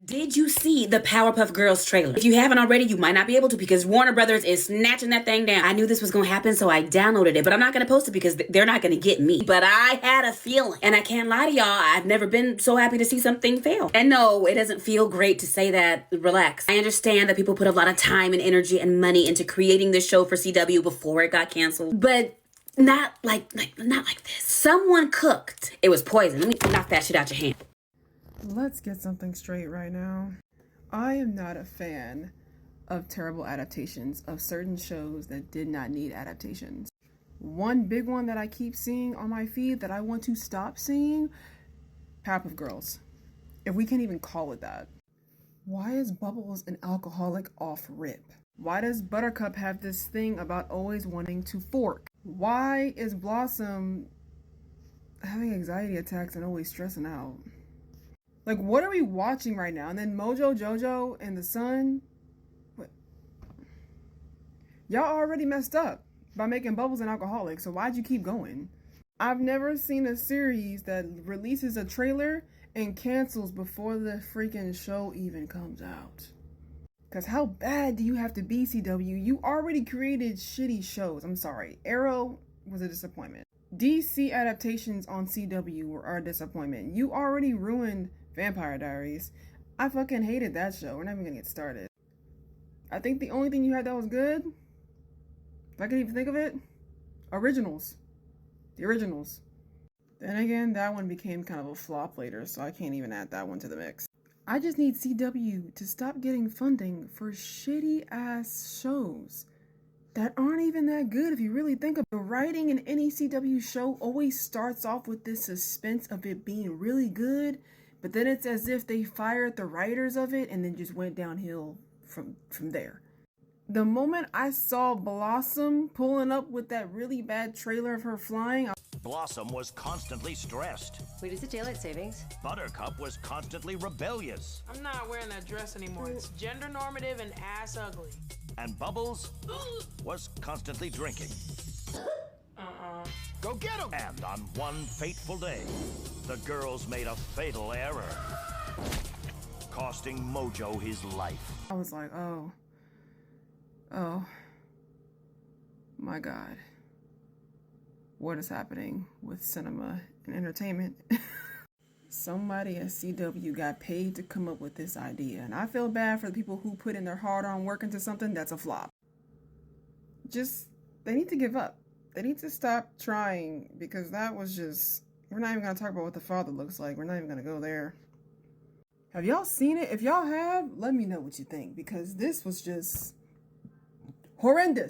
Did you see the Powerpuff Girls trailer? If you haven't already, you might not be able to because Warner Brothers is snatching that thing down. I knew this was gonna happen, so I downloaded it, but I'm not gonna post it because they're not gonna get me. But I had a feeling, and I can't lie to y'all, I've never been so happy to see something fail. And no, it doesn't feel great to say that. Relax. I understand that people put a lot of time and energy and money into creating this show for CW before it got canceled, but not like this. Someone cooked. It was poison. Let me knock that shit out your hand. Let's get something straight right now. I am not a fan of terrible adaptations of certain shows that did not need adaptations. One big one that I keep seeing on my feed that I want to stop seeing, Powerpuff Girls. If we can't even call it that. Why is Bubbles an alcoholic off rip? Why does Buttercup have this thing about always wanting to fork? Why is Blossom having anxiety attacks and always stressing out? Like, what are we watching right now? And then Mojo Jojo and the Sun? What? Y'all already messed up by making Bubbles an alcoholic, so why'd you keep going? I've never seen a series that releases a trailer and cancels before the freaking show even comes out. Because how bad do you have to be, CW? You already created shitty shows. I'm sorry. Arrow was a disappointment. DC adaptations on CW are a disappointment. You already ruined Vampire Diaries. I fucking hated that show. We're not even gonna get started. I think the only thing you had that was good, if I can even think of it, Originals. The Originals. Then again, that one became kind of a flop later, so I can't even add that one to the mix. I just need CW to stop getting funding for shitty ass shows that aren't even that good if you really think of it. The writing in any CW show always starts off with this suspense of it being really good, but then it's as if they fired the writers of it and then just went downhill from there. The moment I saw Blossom pulling up with that really bad trailer of her flying, Blossom was constantly stressed. Wait, is it daylight savings? Buttercup was constantly rebellious. I'm not wearing that dress anymore. It's gender normative and ass ugly. And Bubbles was constantly drinking. Go get him! And on one fateful day, the girls made a fatal error, costing Mojo his life. I was like, oh my God. What is happening with cinema and entertainment? Somebody at CW got paid to come up with this idea, and I feel bad for the people who put in their hard-earned work into something that's a flop. They need to give up. They need to stop trying, because that was just... We're not even going to talk about what the father looks like. We're not even going to go there. Have y'all seen it? If y'all have, let me know what you think, because this was just horrendous.